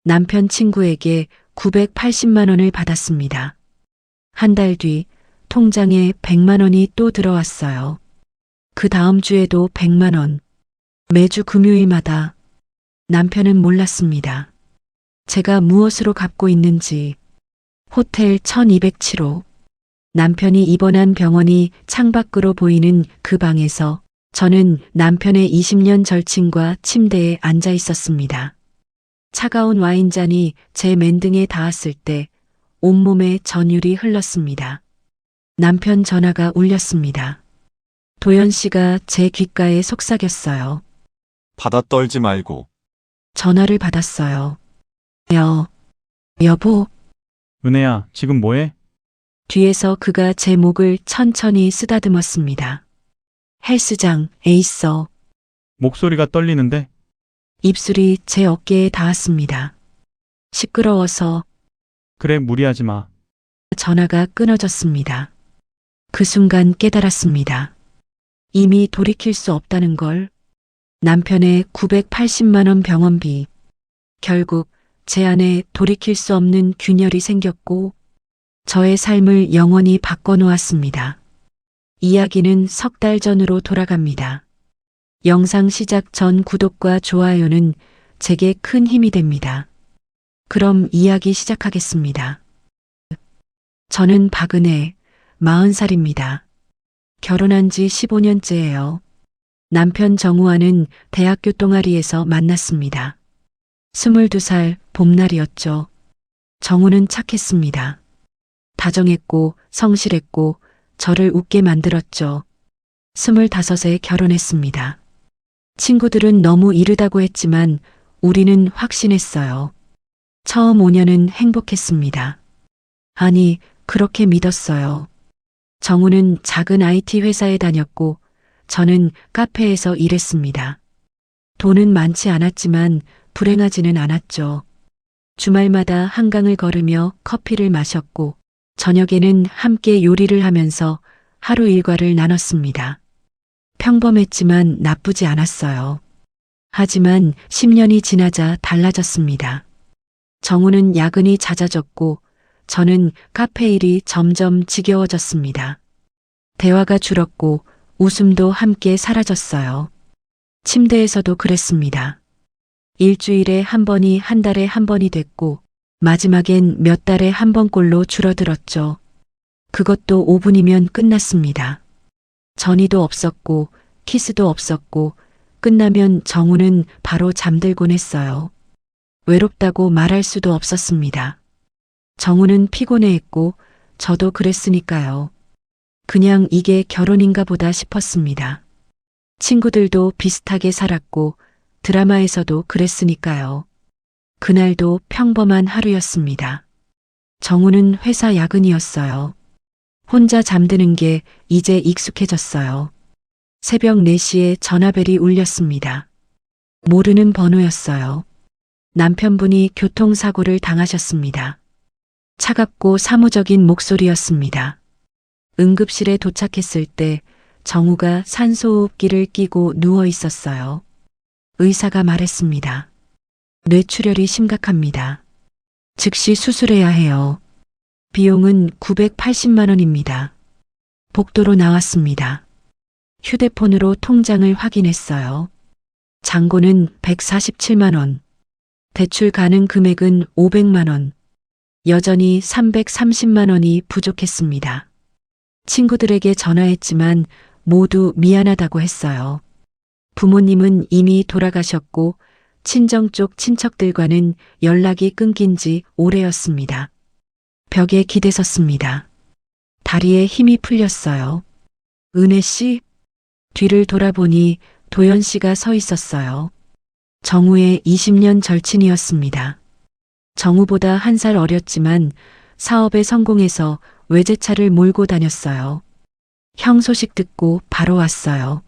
남편 친구에게 980만 원을 받았습니다. 한 달 뒤 통장에 100만 원이 또 들어왔어요. 그 다음 주에도 100만 원. 매주 금요일마다. 남편은 몰랐습니다. 제가 무엇으로 갚고 있는지. 호텔 1207호. 남편이 입원한 병원이 창밖으로 보이는 그 방에서 저는 남편의 20년 절친과 침대에 앉아 있었습니다. 차가운 와인잔이 제 맨등에 닿았을 때 온몸에 전율이 흘렀습니다. 남편 전화가 울렸습니다. 도연 씨가 제 귓가에 속삭였어요. 바다 떨지 말고. 전화를 받았어요. 여보. 은혜야, 지금 뭐해? 뒤에서 그가 제 목을 천천히 쓰다듬었습니다. 헬스장에 있어. 목소리가 떨리는데? 입술이 제 어깨에 닿았습니다. 시끄러워서. 그래, 무리하지 마. 전화가 끊어졌습니다. 그 순간 깨달았습니다. 이미 돌이킬 수 없다는 걸. 남편의 980만 원 병원비. 결국 제 안에 돌이킬 수 없는 균열이 생겼고 저의 삶을 영원히 바꿔놓았습니다. 이야기는 석 달 전으로 돌아갑니다. 영상 시작 전 구독과 좋아요는 제게 큰 힘이 됩니다. 그럼 이야기 시작하겠습니다. 저는 박은혜, 40살입니다. 결혼한 지 15년째예요. 남편 정우와는 대학교 동아리에서 만났습니다. 22살 봄날이었죠. 정우는 착했습니다. 다정했고 성실했고 저를 웃게 만들었죠. 25에 결혼했습니다. 친구들은 너무 이르다고 했지만 우리는 확신했어요. 처음 5년은 행복했습니다. 아니, 그렇게 믿었어요. 정우는 작은 IT 회사에 다녔고 저는 카페에서 일했습니다. 돈은 많지 않았지만 불행하지는 않았죠. 주말마다 한강을 걸으며 커피를 마셨고 저녁에는 함께 요리를 하면서 하루 일과를 나눴습니다. 평범했지만 나쁘지 않았어요. 하지만 10년이 지나자 달라졌습니다. 정우는 야근이 잦아졌고 저는 카페 일이 점점 지겨워졌습니다. 대화가 줄었고 웃음도 함께 사라졌어요. 침대에서도 그랬습니다. 일주일에 한 번이 한 달에 한 번이 됐고 마지막엔 몇 달에 한 번꼴로 줄어들었죠. 그것도 5분이면 끝났습니다. 전의도 없었고 키스도 없었고 끝나면 정우는 바로 잠들곤 했어요. 외롭다고 말할 수도 없었습니다. 정우는 피곤해했고 저도 그랬으니까요. 그냥 이게 결혼인가 보다 싶었습니다. 친구들도 비슷하게 살았고 드라마에서도 그랬으니까요. 그날도 평범한 하루였습니다. 정우는 회사 야근이었어요. 혼자 잠드는 게 이제 익숙해졌어요. 새벽 4시에 전화벨이 울렸습니다. 모르는 번호였어요. 남편분이 교통사고를 당하셨습니다. 차갑고 사무적인 목소리였습니다. 응급실에 도착했을 때 정우가 산소호흡기를 끼고 누워 있었어요. 의사가 말했습니다. 뇌출혈이 심각합니다. 즉시 수술해야 해요. 비용은 980만 원입니다. 복도로 나왔습니다. 휴대폰으로 통장을 확인했어요. 잔고는 147만 원. 대출 가능 금액은 500만 원. 여전히 330만 원이 부족했습니다. 친구들에게 전화했지만 모두 미안하다고 했어요. 부모님은 이미 돌아가셨고 친정 쪽 친척들과는 연락이 끊긴 지 오래였습니다. 벽에 기대섰습니다. 다리에 힘이 풀렸어요. 은혜 씨? 뒤를 돌아보니 도연 씨가 서 있었어요. 정우의 20년 절친이었습니다. 정우보다 1살 어렸지만 사업에 성공해서 외제차를 몰고 다녔어요. 형 소식 듣고 바로 왔어요.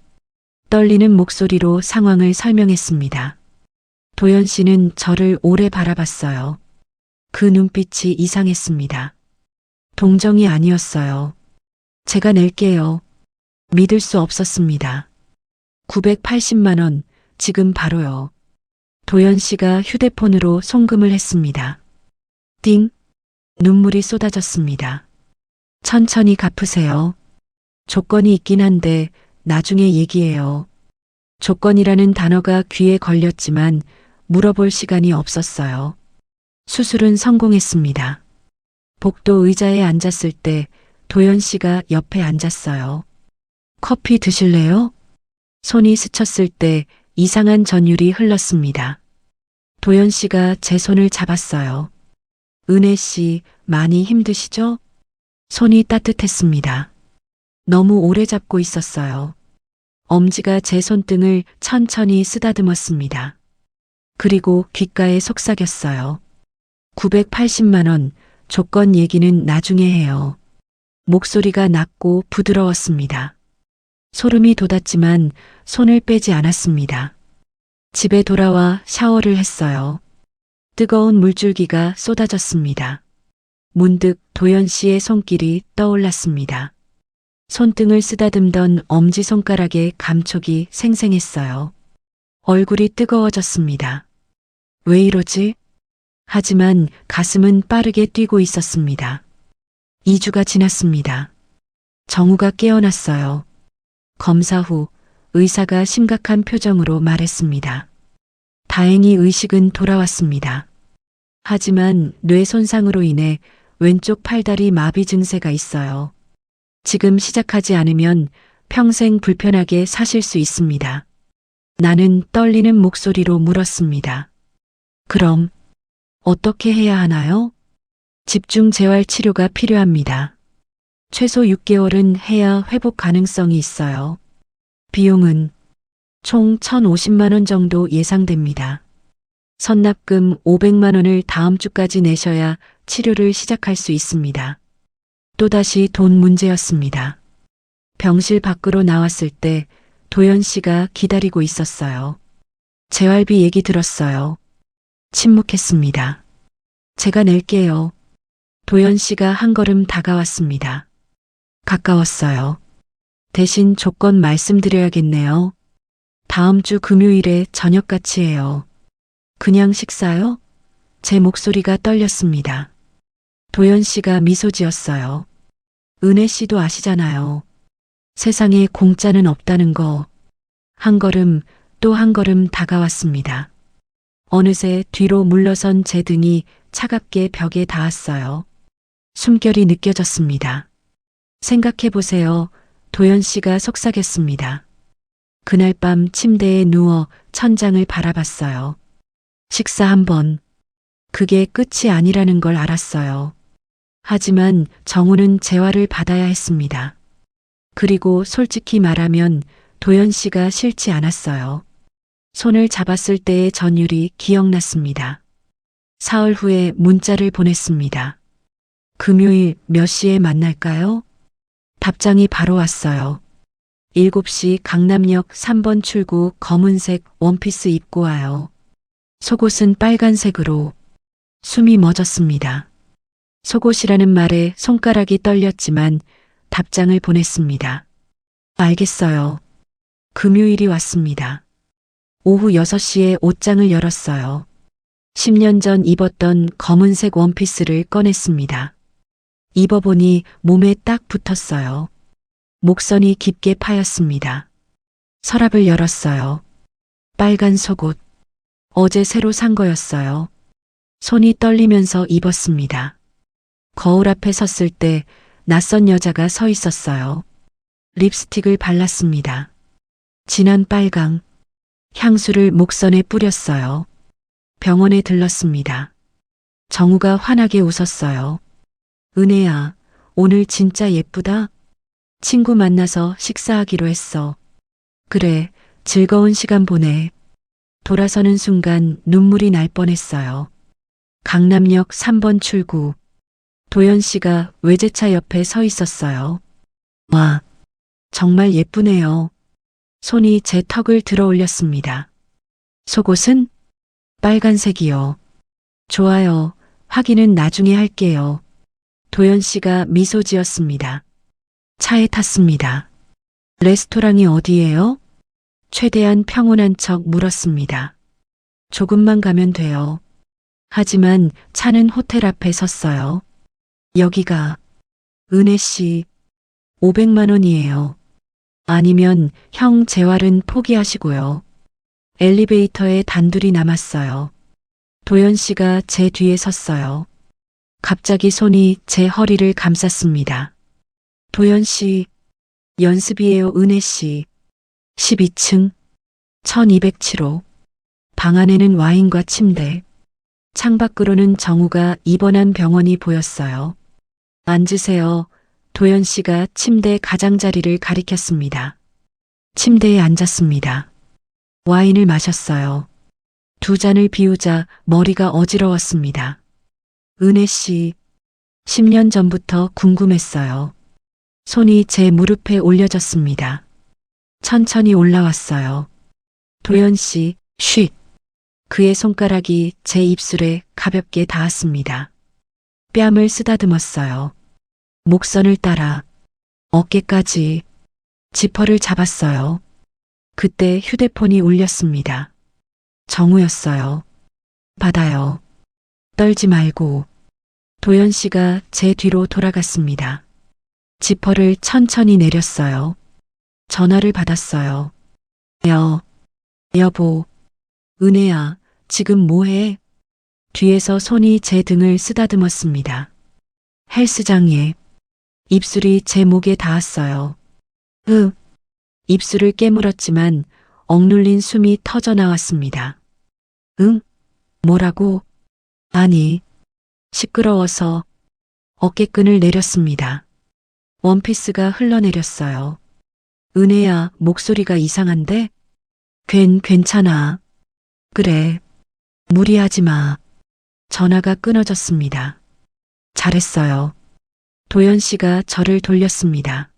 떨리는 목소리로 상황을 설명했습니다. 도연 씨는 저를 오래 바라봤어요. 그 눈빛이 이상했습니다. 동정이 아니었어요. 제가 낼게요. 믿을 수 없었습니다. 980만 원, 지금 바로요. 도연 씨가 휴대폰으로 송금을 했습니다. 띵! 눈물이 쏟아졌습니다. 천천히 갚으세요. 조건이 있긴 한데 나중에 얘기해요. 조건이라는 단어가 귀에 걸렸지만 물어볼 시간이 없었어요. 수술은 성공했습니다. 복도 의자에 앉았을 때 도연 씨가 옆에 앉았어요. 커피 드실래요? 손이 스쳤을 때 이상한 전율이 흘렀습니다. 도연 씨가 제 손을 잡았어요. 은혜 씨, 많이 힘드시죠? 손이 따뜻했습니다. 너무 오래 잡고 있었어요. 엄지가 제 손등을 천천히 쓰다듬었습니다. 그리고 귓가에 속삭였어요. 980만 원, 조건 얘기는 나중에 해요. 목소리가 낮고 부드러웠습니다. 소름이 돋았지만 손을 빼지 않았습니다. 집에 돌아와 샤워를 했어요. 뜨거운 물줄기가 쏟아졌습니다. 문득 도연 씨의 손길이 떠올랐습니다. 손등을 쓰다듬던 엄지손가락의 감촉이 생생했어요. 얼굴이 뜨거워졌습니다. 왜 이러지? 하지만 가슴은 빠르게 뛰고 있었습니다. 2주가 지났습니다. 정우가 깨어났어요. 검사 후 의사가 심각한 표정으로 말했습니다. 다행히 의식은 돌아왔습니다. 하지만 뇌 손상으로 인해 왼쪽 팔다리 마비 증세가 있어요. 지금 시작하지 않으면 평생 불편하게 사실 수 있습니다. 나는 떨리는 목소리로 물었습니다. 그럼 어떻게 해야 하나요? 집중 재활 치료가 필요합니다. 최소 6개월은 해야 회복 가능성이 있어요. 비용은 총 1,050만 원 정도 예상됩니다. 선납금 500만 원을 다음 주까지 내셔야 치료를 시작할 수 있습니다. 또다시 돈 문제였습니다. 병실 밖으로 나왔을 때 도연 씨가 기다리고 있었어요. 재활비 얘기 들었어요. 침묵했습니다. 제가 낼게요. 도연 씨가 한 걸음 다가왔습니다. 가까웠어요. 대신 조건 말씀드려야겠네요. 다음 주 금요일에 저녁같이 해요. 그냥 식사요? 제 목소리가 떨렸습니다. 도연 씨가 미소 지었어요. 은혜 씨도 아시잖아요. 세상에 공짜는 없다는 거. 한 걸음 또 한 걸음 다가왔습니다. 어느새 뒤로 물러선 제 등이 차갑게 벽에 닿았어요. 숨결이 느껴졌습니다. 생각해보세요. 도연 씨가 속삭였습니다. 그날 밤 침대에 누워 천장을 바라봤어요. 식사 한 번. 그게 끝이 아니라는 걸 알았어요. 하지만 정우는 재활을 받아야 했습니다. 그리고 솔직히 말하면 도연 씨가 싫지 않았어요. 손을 잡았을 때의 전율이 기억났습니다. 사흘 후에 문자를 보냈습니다. 금요일 몇 시에 만날까요? 답장이 바로 왔어요. 7시 강남역 3번 출구 검은색 원피스 입고 와요. 속옷은 빨간색으로. 숨이 멎었습니다. 속옷이라는 말에 손가락이 떨렸지만 답장을 보냈습니다. 알겠어요. 금요일이 왔습니다. 오후 6시에 옷장을 열었어요. 10년 전 입었던 검은색 원피스를 꺼냈습니다. 입어보니 몸에 딱 붙었어요. 목선이 깊게 파였습니다. 서랍을 열었어요. 빨간 속옷. 어제 새로 산 거였어요. 손이 떨리면서 입었습니다. 거울 앞에 섰을 때 낯선 여자가 서 있었어요. 립스틱을 발랐습니다. 진한 빨강. 향수를 목선에 뿌렸어요. 병원에 들렀습니다. 정우가 환하게 웃었어요. 은혜야, 오늘 진짜 예쁘다. 친구 만나서 식사하기로 했어. 그래, 즐거운 시간 보내. 돌아서는 순간 눈물이 날 뻔했어요. 강남역 3번 출구. 도연 씨가 외제차 옆에 서 있었어요. 와, 정말 예쁘네요. 손이 제 턱을 들어 올렸습니다. 속옷은? 빨간색이요. 좋아요. 확인은 나중에 할게요. 도연 씨가 미소 지었습니다. 차에 탔습니다. 레스토랑이 어디예요? 최대한 평온한 척 물었습니다. 조금만 가면 돼요. 하지만 차는 호텔 앞에 섰어요. 여기가 은혜 씨 500만 원이에요. 아니면 형 재활은 포기하시고요. 엘리베이터에 단둘이 남았어요. 도연 씨가 제 뒤에 섰어요. 갑자기 손이 제 허리를 감쌌습니다. 도연 씨, 연습이에요, 은혜 씨. 12층, 1207호. 방 안에는 와인과 침대. 창밖으로는 정우가 입원한 병원이 보였어요. 앉으세요. 도연 씨가 침대 가장자리를 가리켰습니다. 침대에 앉았습니다. 와인을 마셨어요. 2잔을 비우자 머리가 어지러웠습니다. 은혜 씨, 10년 전부터 궁금했어요. 손이 제 무릎에 올려졌습니다. 천천히 올라왔어요. 도연 씨, 쉿. 그의 손가락이 제 입술에 가볍게 닿았습니다. 뺨을 쓰다듬었어요. 목선을 따라 어깨까지 지퍼를 잡았어요. 그때 휴대폰이 울렸습니다. 정우였어요. 받아요. 떨지 말고. 도연 씨가 제 뒤로 돌아갔습니다. 지퍼를 천천히 내렸어요. 전화를 받았어요. 여보. 은혜야, 지금 뭐해? 뒤에서 손이 제 등을 쓰다듬었습니다. 헬스장에. 입술이 제 목에 닿았어요. 입술을 깨물었지만 억눌린 숨이 터져 나왔습니다. 응? 뭐라고? 아니, 시끄러워서 어깨끈을 내렸습니다. 원피스가 흘러내렸어요. 은혜야, 목소리가 이상한데? 괜찮아. 그래. 무리하지 마. 전화가 끊어졌습니다. 잘했어요. 도연 씨가 저를 돌렸습니다.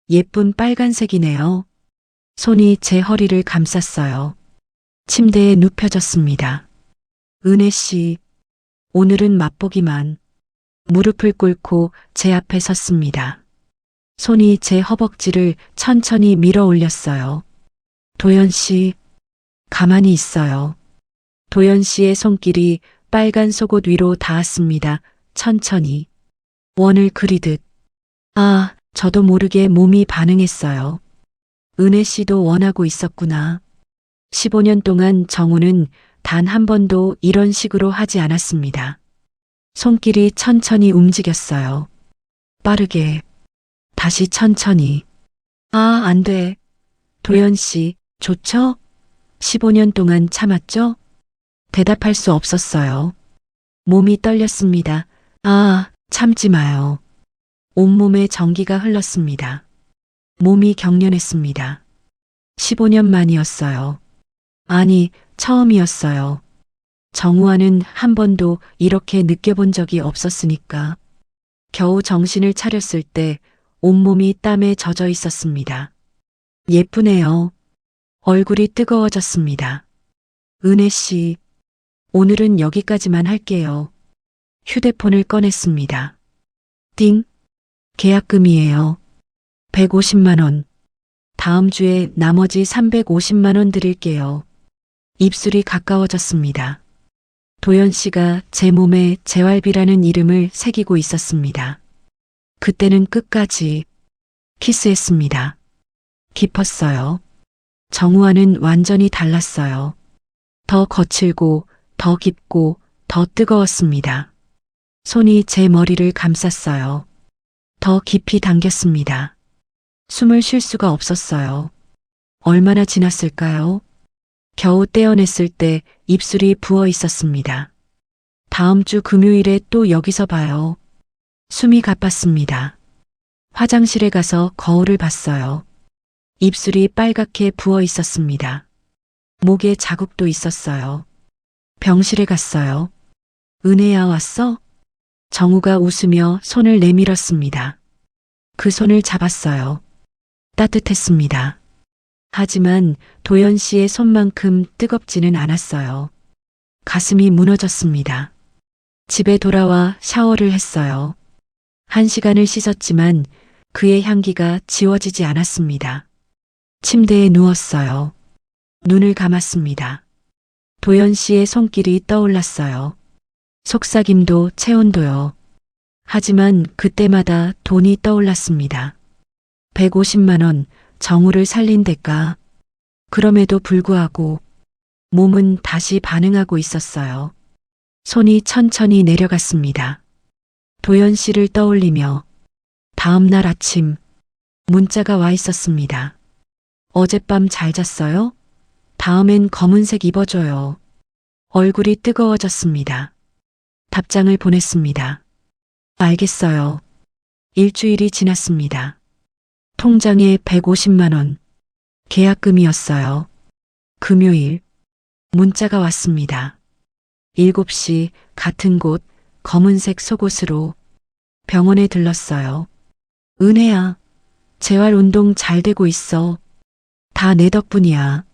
예쁜 빨간색이네요. 손이 제 허리를 감쌌어요. 침대에 눕혀졌습니다. 은혜 씨, 오늘은 맛보기만. 무릎을 꿇고 제 앞에 섰습니다. 손이 제 허벅지를 천천히 밀어 올렸어요. 도연 씨, 가만히 있어요. 도연 씨의 손길이 빨간 속옷 위로 닿았습니다. 천천히. 원을 그리듯. 아, 저도 모르게 몸이 반응했어요. 은혜 씨도 원하고 있었구나. 15년 동안 정우는 단 한 번도 이런 식으로 하지 않았습니다. 손길이 천천히 움직였어요. 빠르게. 다시 천천히. 아, 안 돼. 도연 씨, 좋죠? 15년 동안 참았죠? 대답할 수 없었어요. 몸이 떨렸습니다. 아, 참지 마요. 온몸에 전기가 흘렀습니다. 몸이 경련했습니다. 15년 만이었어요. 아니, 처음이었어요. 정우와는 한 번도 이렇게 느껴본 적이 없었으니까. 겨우 정신을 차렸을 때 온몸이 땀에 젖어 있었습니다. 예쁘네요. 얼굴이 뜨거워졌습니다. 은혜 씨, 오늘은 여기까지만 할게요. 휴대폰을 꺼냈습니다. 띵. 계약금이에요. 150만 원. 다음 주에 나머지 350만 원 드릴게요. 입술이 가까워졌습니다. 도연 씨가 제 몸에 재활비라는 이름을 새기고 있었습니다. 그때는 끝까지 키스했습니다. 깊었어요. 정우와는 완전히 달랐어요. 더 거칠고, 더 깊고, 더 뜨거웠습니다. 손이 제 머리를 감쌌어요. 더 깊이 당겼습니다. 숨을 쉴 수가 없었어요. 얼마나 지났을까요? 겨우 떼어냈을 때 입술이 부어 있었습니다. 다음 주 금요일에 또 여기서 봐요. 숨이 가빴습니다. 화장실에 가서 거울을 봤어요. 입술이 빨갛게 부어 있었습니다. 목에 자국도 있었어요. 병실에 갔어요. 은혜야 왔어? 정우가 웃으며 손을 내밀었습니다. 그 손을 잡았어요. 따뜻했습니다. 하지만 도연 씨의 손만큼 뜨겁지는 않았어요. 가슴이 무너졌습니다. 집에 돌아와 샤워를 했어요. 1시간을 씻었지만 그의 향기가 지워지지 않았습니다. 침대에 누웠어요. 눈을 감았습니다. 도연 씨의 손길이 떠올랐어요. 속삭임도 체온도요. 하지만 그때마다 돈이 떠올랐습니다. 150만 원, 정우를 살린 대가. 그럼에도 불구하고 몸은 다시 반응하고 있었어요. 손이 천천히 내려갔습니다. 도연 씨를 떠올리며 다음 날 아침 문자가 와 있었습니다. 어젯밤 잘 잤어요? 다음엔 검은색 입어줘요. 얼굴이 뜨거워졌습니다. 답장을 보냈습니다. 알겠어요. 일주일이 지났습니다. 통장에 150만 원. 계약금이었어요. 금요일 문자가 왔습니다. 7시 같은 곳 검은색 속옷으로 병원에 들렀어요. 은혜야, 재활 운동 잘 되고 있어. 다 내 덕분이야.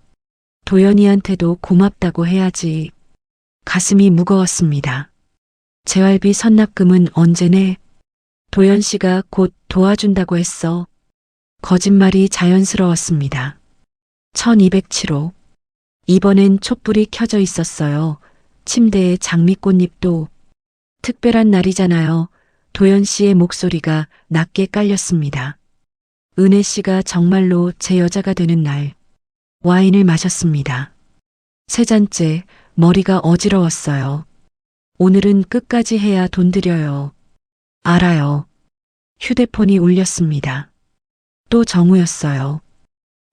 도연이한테도 고맙다고 해야지. 가슴이 무거웠습니다. 재활비 선납금은 언제 내? 도연 씨가 곧 도와준다고 했어. 거짓말이 자연스러웠습니다. 1207호. 이번엔 촛불이 켜져 있었어요. 침대에 장미꽃잎도. 특별한 날이잖아요. 도연 씨의 목소리가 낮게 깔렸습니다. 은혜 씨가 정말로 제 여자가 되는 날. 와인을 마셨습니다. 세 잔째 머리가 어지러웠어요. 오늘은 끝까지 해야 돈 들여요. 알아요. 휴대폰이 울렸습니다. 또 정우였어요.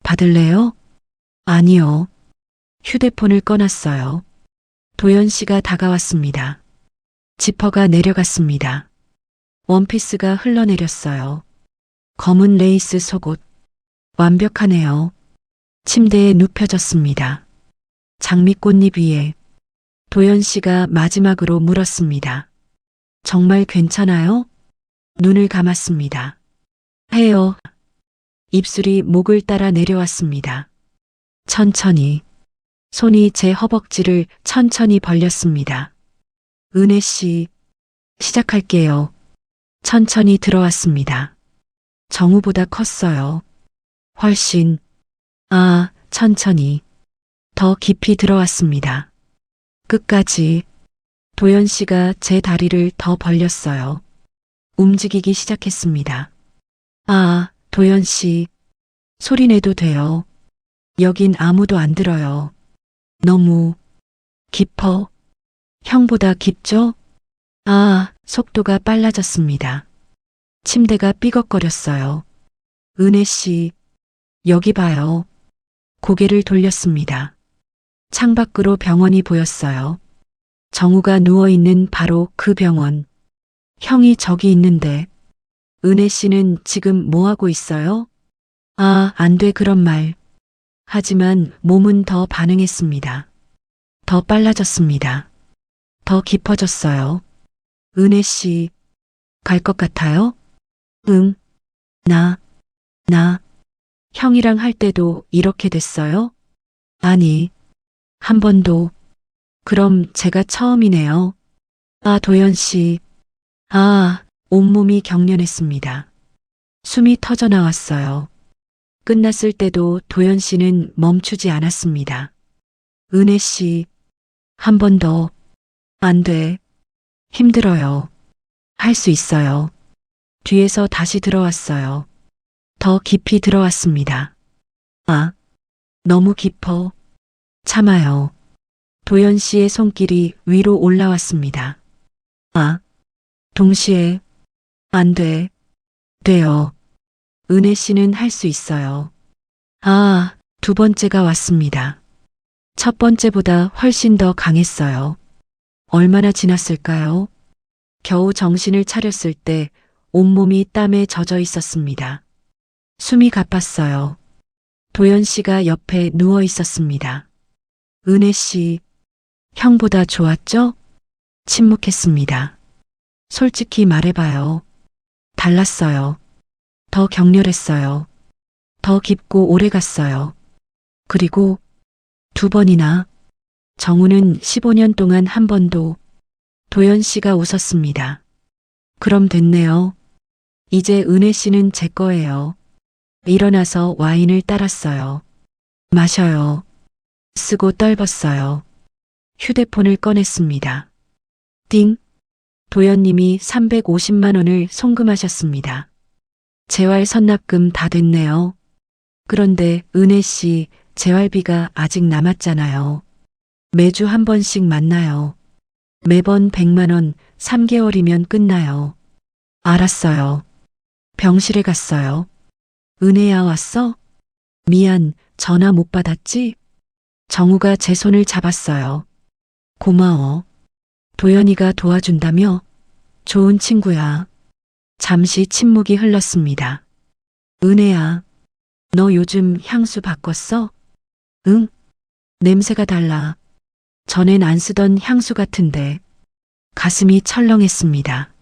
받을래요? 아니요. 휴대폰을 꺼놨어요. 도연 씨가 다가왔습니다. 지퍼가 내려갔습니다. 원피스가 흘러내렸어요. 검은 레이스 속옷. 완벽하네요. 침대에 눕혀졌습니다. 장미꽃잎 위에 도연 씨가 마지막으로 물었습니다. 정말 괜찮아요? 눈을 감았습니다. 해요. 입술이 목을 따라 내려왔습니다. 천천히. 손이 제 허벅지를 천천히 벌렸습니다. 은혜 씨, 시작할게요. 천천히 들어왔습니다. 정우보다 컸어요. 훨씬. 천천히. 더 깊이 들어왔습니다. 끝까지. 도연 씨가 제 다리를 더 벌렸어요. 움직이기 시작했습니다. 도연 씨. 소리내도 돼요. 여긴 아무도 안 들어요. 너무 깊어. 형보다 깊죠? 속도가 빨라졌습니다. 침대가 삐걱거렸어요. 은혜 씨, 여기 봐요. 고개를 돌렸습니다. 창밖으로 병원이 보였어요. 정우가 누워있는 바로 그 병원. 형이 저기 있는데. 은혜 씨는 지금 뭐 하고 있어요? 안 돼 그런 말. 하지만 몸은 더 반응했습니다. 더 빨라졌습니다. 더 깊어졌어요. 은혜 씨, 갈 것 같아요? 응. 나. 형이랑 할 때도 이렇게 됐어요? 아니, 한 번도. 그럼 제가 처음이네요. 도연 씨. 온몸이 경련했습니다. 숨이 터져 나왔어요. 끝났을 때도 도연 씨는 멈추지 않았습니다. 은혜 씨, 한 번 더. 안 돼. 힘들어요. 할 수 있어요. 뒤에서 다시 들어왔어요. 더 깊이 들어왔습니다. 너무 깊어. 참아요. 도연 씨의 손길이 위로 올라왔습니다. 동시에. 안 돼. 돼요. 은혜 씨는 할 수 있어요. 두 번째가 왔습니다. 첫 번째보다 훨씬 더 강했어요. 얼마나 지났을까요? 겨우 정신을 차렸을 때 온몸이 땀에 젖어 있었습니다. 숨이 가빴어요. 도연 씨가 옆에 누워 있었습니다. 은혜 씨, 형보다 좋았죠? 침묵했습니다. 솔직히 말해봐요. 달랐어요. 더 격렬했어요. 더 깊고 오래 갔어요. 그리고 2번이나. 정우는 15년 동안 한 번도. 도연 씨가 웃었습니다. 그럼 됐네요. 이제 은혜 씨는 제 거예요. 일어나서 와인을 따랐어요. 마셔요. 쓰고 떨궜어요. 휴대폰을 꺼냈습니다. 띵! 도연님이 350만 원을 송금하셨습니다. 재활 선납금 다 됐네요. 그런데 은혜 씨, 재활비가 아직 남았잖아요. 매주 한 번씩 만나요. 매번 100만 원, 3개월이면 끝나요. 알았어요. 병실에 갔어요. 은혜야 왔어? 미안, 전화 못 받았지? 정우가 제 손을 잡았어요. 고마워. 도연이가 도와준다며? 좋은 친구야. 잠시 침묵이 흘렀습니다. 은혜야, 너 요즘 향수 바꿨어? 응? 냄새가 달라. 전엔 안 쓰던 향수 같은데. 가슴이 철렁했습니다.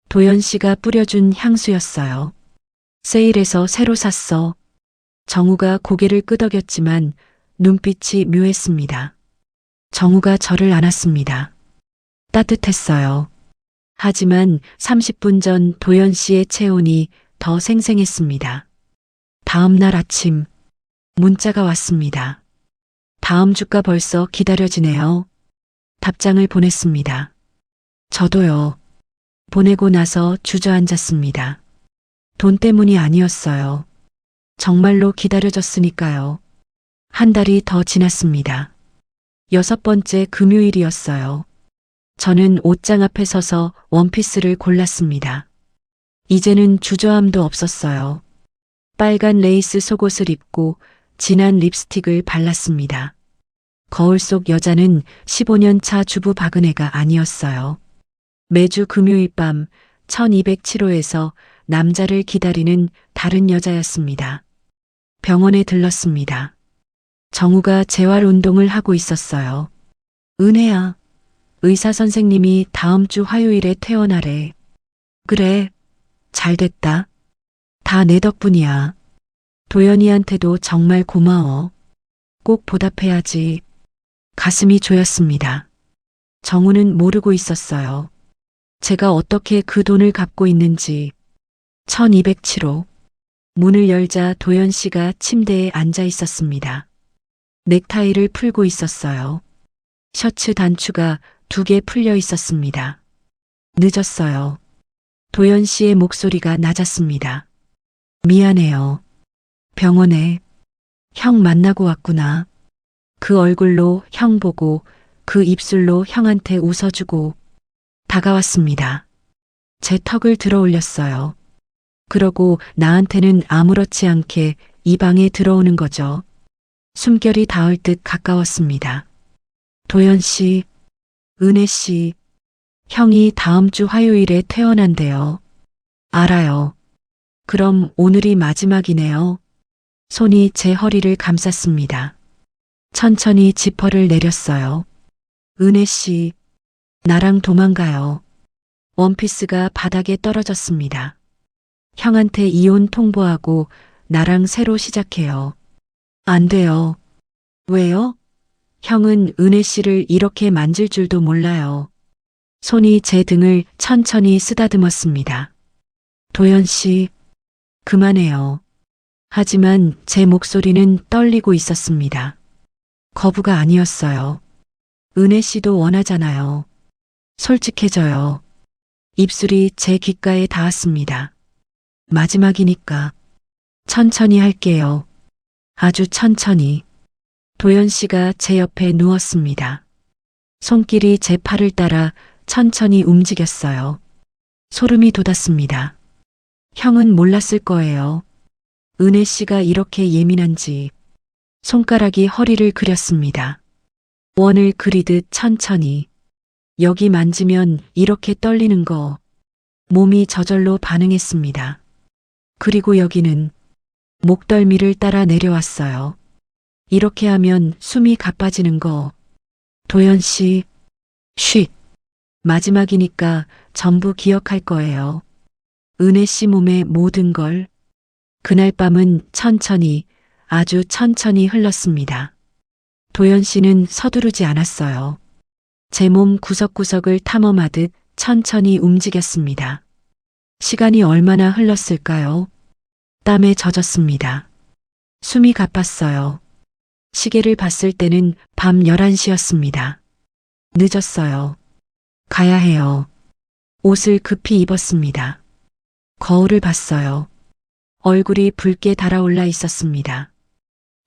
도연 씨가 뿌려준 향수였어요. 세일해서 새로 샀어. 정우가 고개를 끄덕였지만 눈빛이 묘했습니다. 정우가 저를 안았습니다. 따뜻했어요. 하지만 30분 전 도연 씨의 체온이 더 생생했습니다. 다음 날 아침 문자가 왔습니다. 다음 주가 벌써 기다려지네요. 답장을 보냈습니다. 저도요. 보내고 나서 주저앉았습니다. 돈 때문이 아니었어요. 정말로 기다려졌으니까요. 한 달이 더 지났습니다. 6번째 금요일이었어요. 저는 옷장 앞에 서서 원피스를 골랐습니다. 이제는 주저함도 없었어요. 빨간 레이스 속옷을 입고 진한 립스틱을 발랐습니다. 거울 속 여자는 15년 차 주부 박은혜가 아니었어요. 매주 금요일 밤 1207호에서 남자를 기다리는 다른 여자였습니다. 병원에 들렀습니다. 정우가 재활 운동을 하고 있었어요. 은혜야, 의사 선생님이 다음 주 화요일에 퇴원하래. 그래, 잘 됐다. 다 내 덕분이야. 도연이한테도 정말 고마워. 꼭 보답해야지. 가슴이 조였습니다. 정우는 모르고 있었어요. 제가 어떻게 그 돈을 갚고 있는지. 1207호. 문을 열자 도연 씨가 침대에 앉아 있었습니다. 넥타이를 풀고 있었어요. 셔츠 단추가 2개 풀려 있었습니다. 늦었어요. 도연 씨의 목소리가 낮았습니다. 미안해요. 병원에 형 만나고 왔구나. 그 얼굴로 형 보고 그 입술로 형한테 웃어주고 다가왔습니다. 제 턱을 들어 올렸어요. 그러고 나한테는 아무렇지 않게 이 방에 들어오는 거죠. 숨결이 닿을 듯 가까웠습니다. 도연 씨, 은혜 씨, 형이 다음 주 화요일에 퇴원한대요. 알아요. 그럼 오늘이 마지막이네요. 손이 제 허리를 감쌌습니다. 천천히 지퍼를 내렸어요. 은혜 씨, 나랑 도망가요. 원피스가 바닥에 떨어졌습니다. 형한테 이혼 통보하고 나랑 새로 시작해요. 안 돼요. 왜요? 형은 은혜 씨를 이렇게 만질 줄도 몰라요. 손이 제 등을 천천히 쓰다듬었습니다. 도연 씨, 그만해요. 하지만 제 목소리는 떨리고 있었습니다. 거부가 아니었어요. 은혜 씨도 원하잖아요. 솔직해져요. 입술이 제 귓가에 닿았습니다. 마지막이니까. 천천히 할게요. 아주 천천히. 도연 씨가 제 옆에 누웠습니다. 손길이 제 팔을 따라 천천히 움직였어요. 소름이 돋았습니다. 형은 몰랐을 거예요. 은혜 씨가 이렇게 예민한지. 손가락이 허리를 그렸습니다. 원을 그리듯 천천히. 여기 만지면 이렇게 떨리는 거. 몸이 저절로 반응했습니다. 그리고 여기는 목덜미를 따라 내려왔어요. 이렇게 하면 숨이 가빠지는 거. 도연 씨, 쉿. 마지막이니까 전부 기억할 거예요. 은혜 씨 몸의 모든 걸. 그날 밤은 천천히, 아주 천천히 흘렀습니다. 도연 씨는 서두르지 않았어요. 제 몸 구석구석을 탐험하듯 천천히 움직였습니다. 시간이 얼마나 흘렀을까요? 땀에 젖었습니다. 숨이 가빴어요. 시계를 봤을 때는 밤 11시였습니다. 늦었어요. 가야 해요. 옷을 급히 입었습니다. 거울을 봤어요. 얼굴이 붉게 달아올라 있었습니다.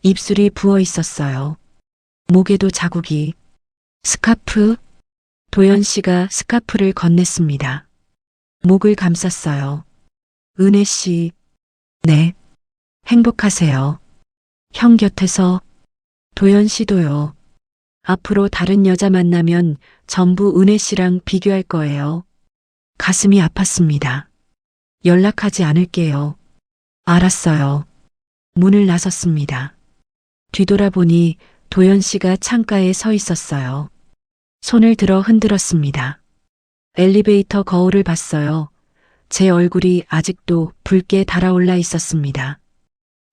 입술이 부어 있었어요. 목에도 자국이. 스카프? 도연 씨가 스카프를 건넸습니다. 목을 감쌌어요. 은혜 씨. 네. 행복하세요. 형 곁에서. 도연 씨도요. 앞으로 다른 여자 만나면 전부 은혜 씨랑 비교할 거예요. 가슴이 아팠습니다. 연락하지 않을게요. 알았어요. 문을 나섰습니다. 뒤돌아보니 도연 씨가 창가에 서 있었어요. 손을 들어 흔들었습니다. 엘리베이터 거울을 봤어요. 제 얼굴이 아직도 붉게 달아올라 있었습니다.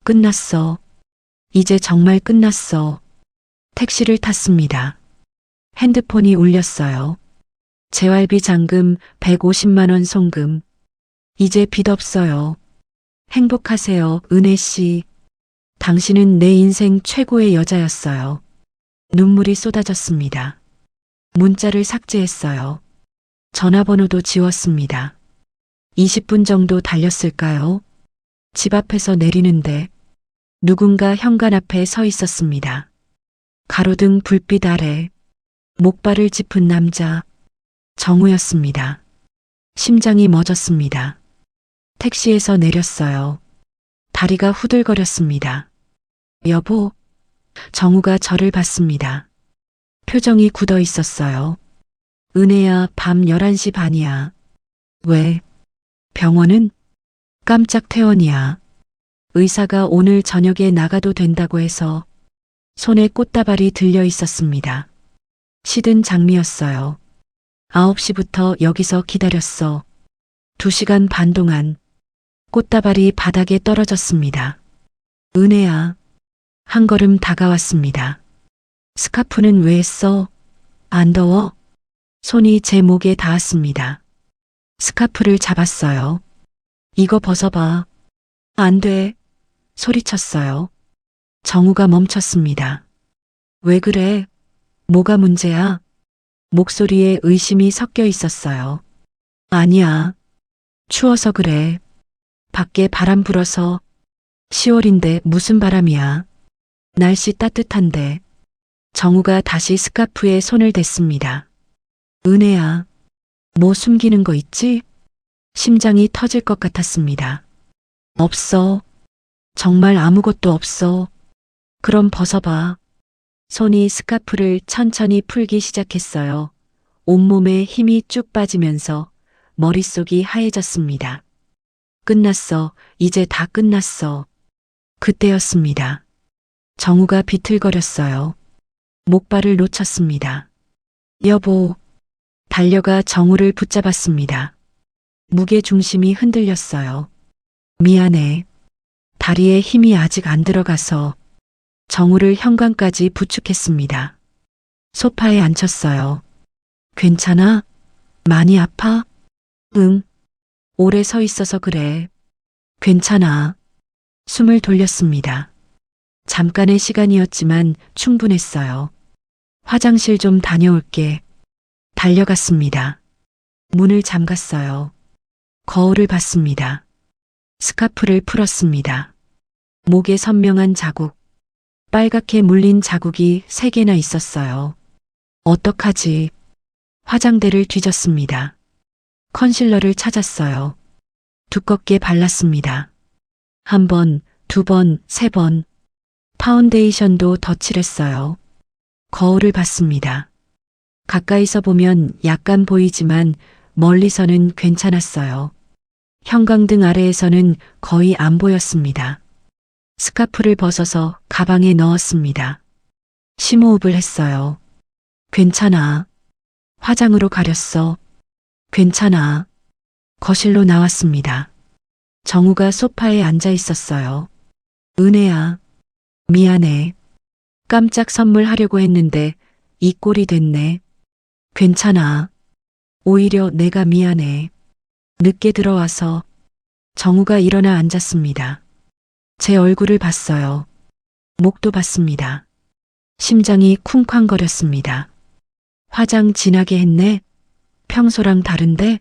끝났어. 이제 정말 끝났어. 택시를 탔습니다. 핸드폰이 울렸어요. 재활비 잔금 150만 원 송금. 이제 빚 없어요. 행복하세요, 은혜 씨. 당신은 내 인생 최고의 여자였어요. 눈물이 쏟아졌습니다. 문자를 삭제했어요. 전화번호도 지웠습니다. 20분 정도 달렸을까요? 집 앞에서 내리는데 누군가 현관 앞에 서 있었습니다. 가로등 불빛 아래 목발을 짚은 남자. 정우였습니다. 심장이 멎었습니다. 택시에서 내렸어요. 다리가 후들거렸습니다. 여보. 정우가 저를 봤습니다. 표정이 굳어 있었어요. 은혜야, 밤 11시 반이야. 왜? 병원은? 깜짝 퇴원이야. 의사가 오늘 저녁에 나가도 된다고 해서. 손에 꽃다발이 들려 있었습니다. 시든 장미였어요. 9시부터 여기서 기다렸어. 2시간 반 동안. 꽃다발이 바닥에 떨어졌습니다. 은혜야. 한 걸음 다가왔습니다. 스카프는 왜 써? 안 더워? 손이 제 목에 닿았습니다. 스카프를 잡았어요. 이거 벗어봐. 안 돼. 소리쳤어요. 정우가 멈췄습니다. 왜 그래? 뭐가 문제야? 목소리에 의심이 섞여 있었어요. 아니야. 추워서 그래. 밖에 바람 불어서. 10월인데 무슨 바람이야. 날씨 따뜻한데. 정우가 다시 스카프에 손을 댔습니다. 은혜야. 뭐 숨기는 거 있지? 심장이 터질 것 같았습니다. 없어. 정말 아무것도 없어. 그럼 벗어봐. 손이 스카프를 천천히 풀기 시작했어요. 온몸에 힘이 쭉 빠지면서 머릿속이 하얘졌습니다. 끝났어. 이제 다 끝났어. 그때였습니다. 정우가 비틀거렸어요. 목발을 놓쳤습니다. 여보. 달려가 정우를 붙잡았습니다. 무게 중심이 흔들렸어요. 미안해. 다리에 힘이 아직 안 들어가서. 정우를 현관까지 부축했습니다. 소파에 앉혔어요. 괜찮아? 많이 아파? 응. 오래 서 있어서 그래. 괜찮아. 숨을 돌렸습니다. 잠깐의 시간이었지만 충분했어요. 화장실 좀 다녀올게. 달려갔습니다. 문을 잠갔어요. 거울을 봤습니다. 스카프를 풀었습니다. 목에 선명한 자국. 빨갛게 물린 자국이 3개나 있었어요. 어떡하지? 화장대를 뒤졌습니다. 컨실러를 찾았어요. 두껍게 발랐습니다. 1번, 2번, 3번. 파운데이션도 덧칠했어요. 거울을 봤습니다. 가까이서 보면 약간 보이지만 멀리서는 괜찮았어요. 형광등 아래에서는 거의 안 보였습니다. 스카프를 벗어서 가방에 넣었습니다. 심호흡을 했어요. 괜찮아. 화장으로 가렸어. 괜찮아. 거실로 나왔습니다. 정우가 소파에 앉아 있었어요. 은혜야. 미안해. 깜짝 선물하려고 했는데 이 꼴이 됐네. 괜찮아. 오히려 내가 미안해. 늦게 들어와서. 정우가 일어나 앉았습니다. 제 얼굴을 봤어요. 목도 봤습니다. 심장이 쿵쾅거렸습니다. 화장 진하게 했네. 평소랑 다른데?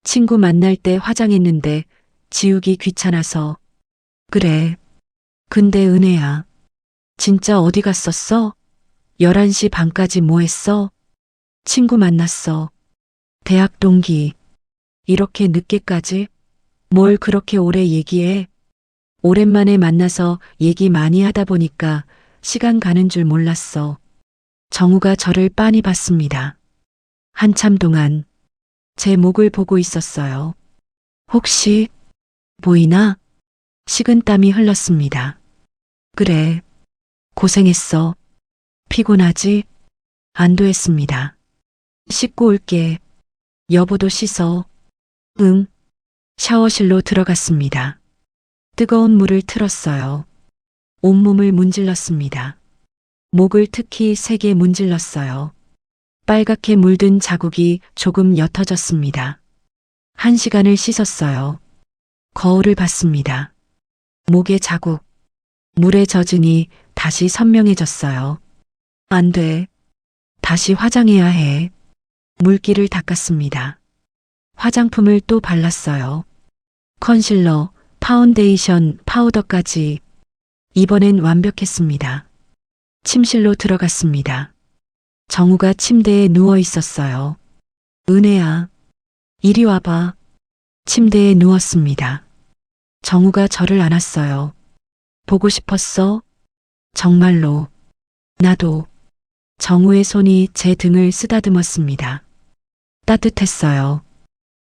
친구 만날 때 화장했는데 지우기 귀찮아서. 그래. 근데 은혜야. 진짜 어디 갔었어? 11시 반까지 뭐 했어? 친구 만났어. 대학 동기. 이렇게 늦게까지? 뭘 그렇게 오래 얘기해? 오랜만에 만나서 얘기 많이 하다 보니까 시간 가는 줄 몰랐어. 정우가 저를 빤히 봤습니다. 한참 동안 제 목을 보고 있었어요. 혹시 보이나? 식은땀이 흘렀습니다. 그래. 고생했어. 피곤하지? 안도했습니다. 씻고 올게. 여보도 씻어. 응. 샤워실로 들어갔습니다. 뜨거운 물을 틀었어요. 온몸을 문질렀습니다. 목을 특히 세게 문질렀어요. 빨갛게 물든 자국이 조금 옅어졌습니다. 1시간을 씻었어요. 거울을 봤습니다. 목에 자국. 물에 젖으니 다시 선명해졌어요. 안 돼. 다시 화장해야 해. 물기를 닦았습니다. 화장품을 또 발랐어요. 컨실러, 파운데이션, 파우더까지. 이번엔 완벽했습니다. 침실로 들어갔습니다. 정우가 침대에 누워 있었어요. 은혜야, 이리 와봐. 침대에 누웠습니다. 정우가 저를 안았어요. 보고 싶었어? 정말로. 나도. 정우의 손이 제 등을 쓰다듬었습니다. 따뜻했어요.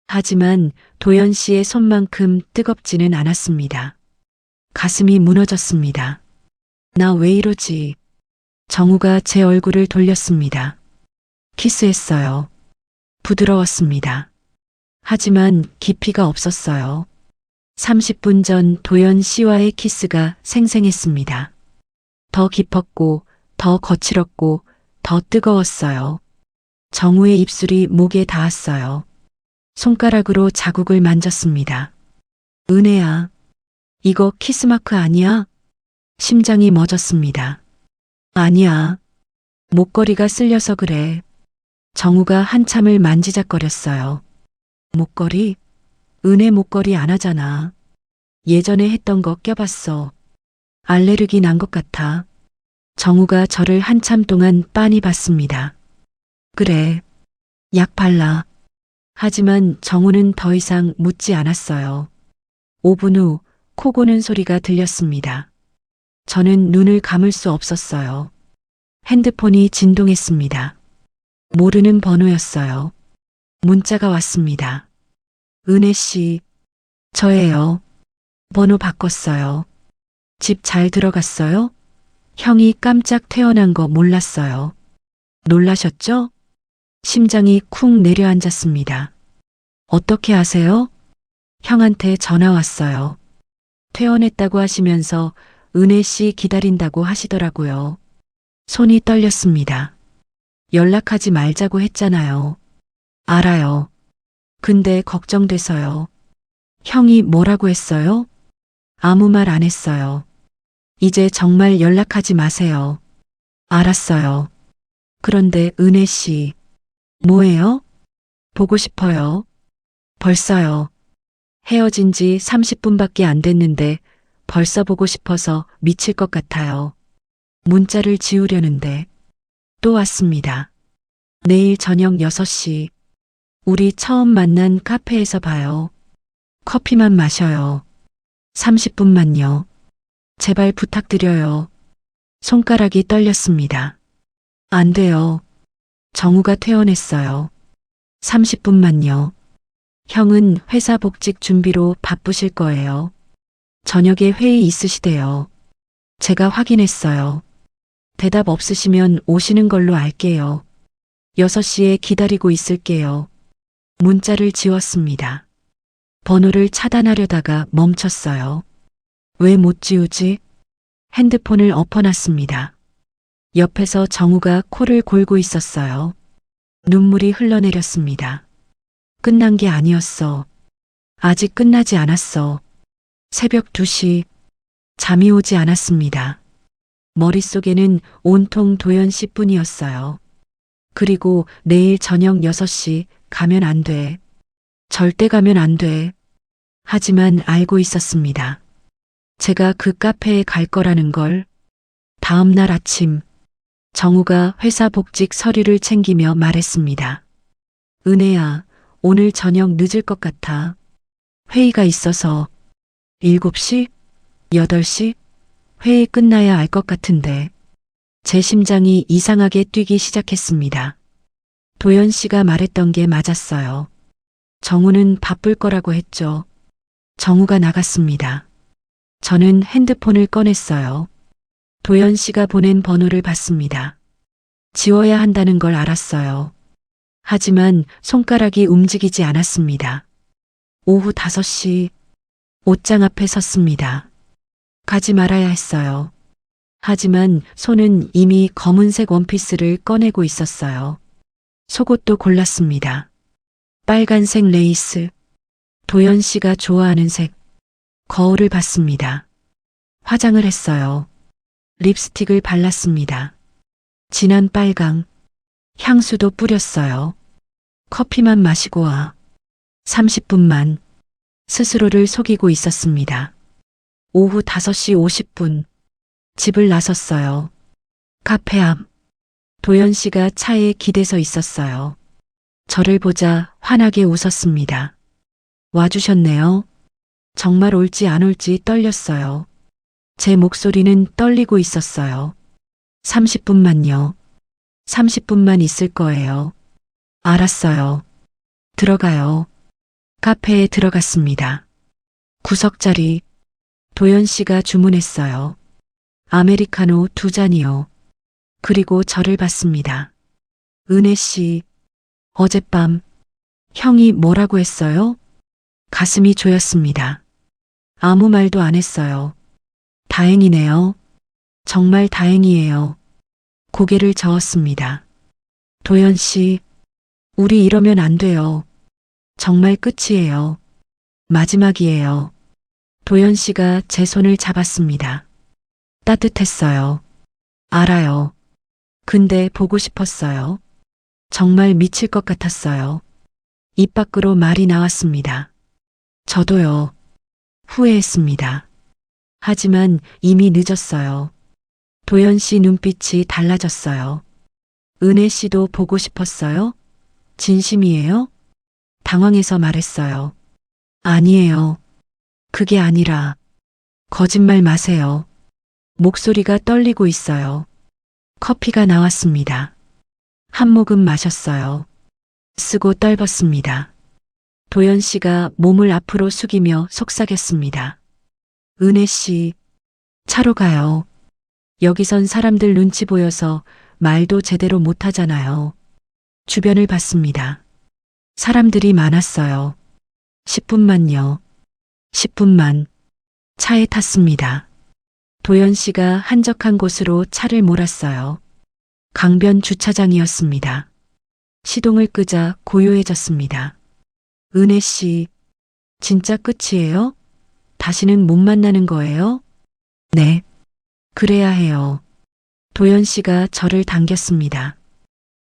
하지만 도연 씨의 손만큼 뜨겁지는 않았습니다. 가슴이 무너졌습니다. 나 왜 이러지? 정우가 제 얼굴을 돌렸습니다. 키스했어요. 부드러웠습니다. 하지만 깊이가 없었어요. 30분 전 도연 씨와의 키스가 생생했습니다. 더 깊었고, 더 거칠었고, 더 뜨거웠어요. 정우의 입술이 목에 닿았어요. 손가락으로 자국을 만졌습니다. 은혜야, 이거 키스마크 아니야? 심장이 멎었습니다. 아니야. 목걸이가 쓸려서 그래. 정우가 한참을 만지작거렸어요. 목걸이? 은혜 목걸이 안 하잖아. 예전에 했던 거 껴봤어. 알레르기 난 것 같아. 정우가 저를 한참 동안 빤히 봤습니다. 그래. 약 발라. 하지만 정우는 더 이상 묻지 않았어요. 5분 후 코 고는 소리가 들렸습니다. 저는 눈을 감을 수 없었어요. 핸드폰이 진동했습니다. 모르는 번호였어요. 문자가 왔습니다. 은혜 씨, 저예요. 번호 바꿨어요. 집 잘 들어갔어요? 형이 깜짝 퇴원한 거 몰랐어요. 놀라셨죠? 심장이 쿵 내려앉았습니다. 어떻게 아세요? 형한테 전화 왔어요. 퇴원했다고 하시면서 은혜 씨 기다린다고 하시더라고요. 손이 떨렸습니다. 연락하지 말자고 했잖아요. 알아요. 근데 걱정돼서요. 형이 뭐라고 했어요? 아무 말 안 했어요. 이제 정말 연락하지 마세요. 알았어요. 그런데 은혜 씨, 뭐예요? 보고 싶어요. 벌써요. 헤어진 지 30분밖에 안 됐는데 벌써 보고 싶어서 미칠 것 같아요. 문자를 지우려는데 또 왔습니다. 내일 저녁 6시. 우리 처음 만난 카페에서 봐요. 커피만 마셔요. 30분만요. 제발 부탁드려요. 손가락이 떨렸습니다. 안 돼요. 정우가 퇴원했어요. 30분만요. 형은 회사 복직 준비로 바쁘실 거예요. 저녁에 회의 있으시대요. 제가 확인했어요. 대답 없으시면 오시는 걸로 알게요. 6시에 기다리고 있을게요. 문자를 지웠습니다. 번호를 차단하려다가 멈췄어요. 왜 못 지우지? 핸드폰을 엎어놨습니다. 옆에서 정우가 코를 골고 있었어요. 눈물이 흘러내렸습니다. 끝난 게 아니었어. 아직 끝나지 않았어. 새벽 2시. 잠이 오지 않았습니다. 머릿속에는 온통 도연 씨뿐이었어요. 그리고 내일 저녁 6시 가면 안 돼. 절대 가면 안 돼. 하지만 알고 있었습니다. 제가 그 카페에 갈 거라는 걸. 다음 날 아침, 정우가 회사 복직 서류를 챙기며 말했습니다. 은혜야, 오늘 저녁 늦을 것 같아. 회의가 있어서 7시? 8시? 회의 끝나야 알 것 같은데. 제 심장이 이상하게 뛰기 시작했습니다. 도연 씨가 말했던 게 맞았어요. 정우는 바쁠 거라고 했죠. 정우가 나갔습니다. 저는 핸드폰을 꺼냈어요. 도연 씨가 보낸 번호를 봤습니다. 지워야 한다는 걸 알았어요. 하지만 손가락이 움직이지 않았습니다. 오후 5시 옷장 앞에 섰습니다. 가지 말아야 했어요. 하지만 손은 이미 검은색 원피스를 꺼내고 있었어요. 속옷도 골랐습니다. 빨간색 레이스, 도연 씨가 좋아하는 색, 거울을 봤습니다. 화장을 했어요. 립스틱을 발랐습니다. 진한 빨강, 향수도 뿌렸어요. 커피만 마시고 와. 30분만 스스로를 속이고 있었습니다. 오후 5시 50분 집을 나섰어요. 카페 앞 도연 씨가 차에 기대서 있었어요. 저를 보자 환하게 웃었습니다. 와주셨네요. 정말 올지 안 올지 떨렸어요. 제 목소리는 떨리고 있었어요. 30분만요. 30분만 있을 거예요. 알았어요. 들어가요. 카페에 들어갔습니다. 구석자리. 도연 씨가 주문했어요. 아메리카노 2잔이요. 그리고 저를 봤습니다. 은혜 씨, 어젯밤 형이 뭐라고 했어요? 가슴이 조였습니다. 아무 말도 안 했어요. 다행이네요. 정말 다행이에요. 고개를 저었습니다. 도연 씨, 우리 이러면 안 돼요. 정말 끝이에요. 마지막이에요. 도연 씨가 제 손을 잡았습니다. 따뜻했어요. 알아요. 근데 보고 싶었어요. 정말 미칠 것 같았어요. 입 밖으로 말이 나왔습니다. 저도요. 후회했습니다. 하지만 이미 늦었어요. 도연 씨 눈빛이 달라졌어요. 은혜 씨도 보고 싶었어요? 진심이에요? 당황해서 말했어요. 아니에요. 그게 아니라 거짓말 마세요. 목소리가 떨리고 있어요. 커피가 나왔습니다. 한 모금 마셨어요. 쓰고 떨궜습니다. 도연 씨가 몸을 앞으로 숙이며 속삭였습니다. 은혜 씨, 차로 가요. 여기선 사람들 눈치 보여서 말도 제대로 못 하잖아요. 주변을 봤습니다. 사람들이 많았어요. 10분만요. 10분만. 차에 탔습니다. 도연 씨가 한적한 곳으로 차를 몰았어요. 강변 주차장이었습니다. 시동을 끄자 고요해졌습니다. 은혜 씨, 진짜 끝이에요? 다시는 못 만나는 거예요? 네. 그래야 해요. 도연 씨가 저를 당겼습니다.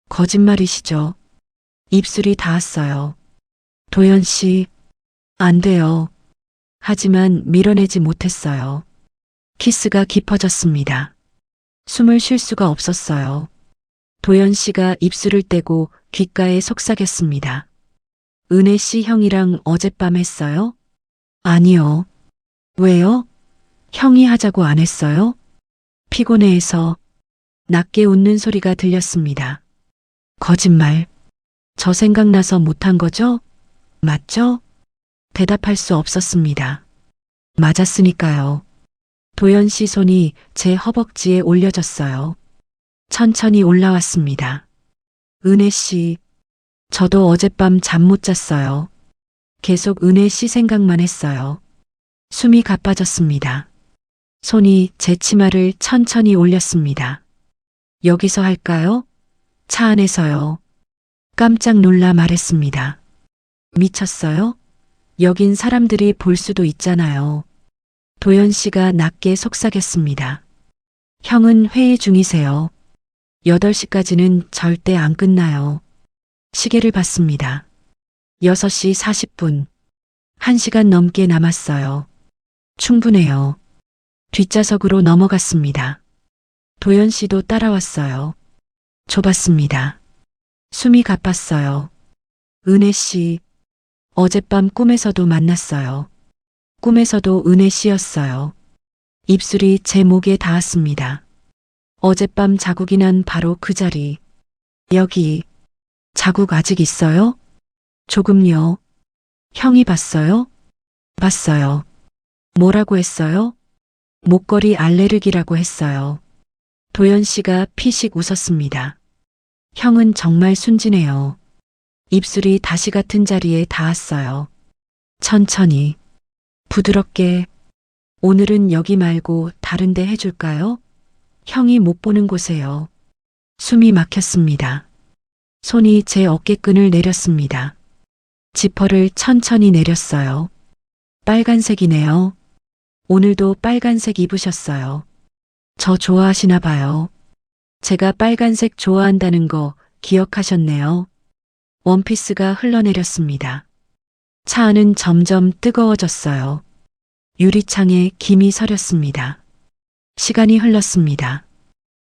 거짓말이시죠? 입술이 닿았어요. 도연 씨, 안 돼요. 하지만 밀어내지 못했어요. 키스가 깊어졌습니다. 숨을 쉴 수가 없었어요. 도연 씨가 입술을 떼고 귓가에 속삭였습니다. 은혜 씨 형이랑 어젯밤 했어요? 아니요. 왜요? 형이 하자고 안 했어요? 피곤해해서. 낮게 웃는 소리가 들렸습니다. 거짓말. 저 생각나서 못한 거죠? 맞죠? 대답할 수 없었습니다. 맞았으니까요. 도연 씨 손이 제 허벅지에 올려졌어요. 천천히 올라왔습니다. 은혜 씨, 저도 어젯밤 잠 못 잤어요. 계속 은혜 씨 생각만 했어요. 숨이 가빠졌습니다. 손이 제 치마를 천천히 올렸습니다. 여기서 할까요? 차 안에서요. 깜짝 놀라 말했습니다. 미쳤어요? 여긴 사람들이 볼 수도 있잖아요. 도연 씨가 낮게 속삭였습니다. 형은 회의 중이세요. 8시까지는 절대 안 끝나요. 시계를 봤습니다. 6시 40분. 1시간 넘게 남았어요. 충분해요. 뒷좌석으로 넘어갔습니다. 도연 씨도 따라왔어요. 좁았습니다. 숨이 가빴어요. 은혜 씨, 어젯밤 꿈에서도 만났어요. 꿈에서도 은혜 씨였어요. 입술이 제 목에 닿았습니다. 어젯밤 자국이 난 바로 그 자리. 여기, 자국 아직 있어요? 조금요. 형이 봤어요? 봤어요. 뭐라고 했어요? 목걸이 알레르기라고 했어요. 도연 씨가 피식 웃었습니다. 형은 정말 순진해요. 입술이 다시 같은 자리에 닿았어요. 천천히, 부드럽게, 오늘은 여기 말고 다른 데 해줄까요? 형이 못 보는 곳에요. 숨이 막혔습니다. 손이 제 어깨끈을 내렸습니다. 지퍼를 천천히 내렸어요. 빨간색이네요. 오늘도 빨간색 입으셨어요. 저 좋아하시나 봐요. 제가 빨간색 좋아한다는 거 기억하셨네요. 원피스가 흘러내렸습니다. 차 안은 점점 뜨거워졌어요. 유리창에 김이 서렸습니다. 시간이 흘렀습니다.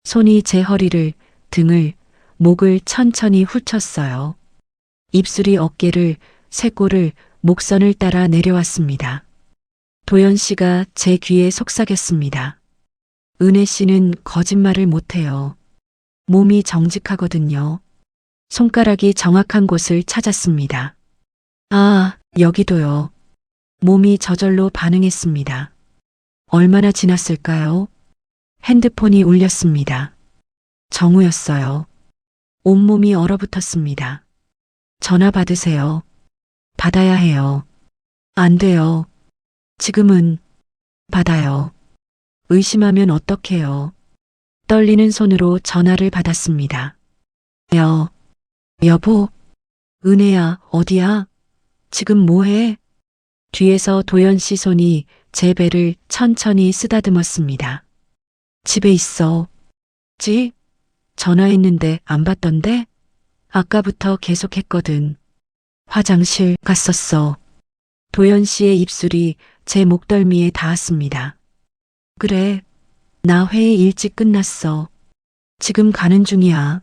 손이 제 허리를, 등을, 목을 천천히 훑었어요. 입술이 어깨를, 쇄골을, 목선을 따라 내려왔습니다. 도연 씨가 제 귀에 속삭였습니다. 은혜 씨는 거짓말을 못해요. 몸이 정직하거든요. 손가락이 정확한 곳을 찾았습니다. 아, 여기도요. 몸이 저절로 반응했습니다. 얼마나 지났을까요? 핸드폰이 울렸습니다. 정우였어요. 온몸이 얼어붙었습니다. 전화 받으세요. 받아야 해요. 안 돼요. 지금은 받아요. 의심하면 어떡해요. 떨리는 손으로 전화를 받았습니다. 여보, 은혜야, 어디야? 지금 뭐해? 뒤에서 도연 씨 손이 제 배를 천천히 쓰다듬었습니다. 집에 있어. 전화했는데 안 받던데? 아까부터 계속했거든. 화장실 갔었어. 도연 씨의 입술이 제 목덜미에 닿았습니다. 그래, 나 회의 일찍 끝났어. 지금 가는 중이야.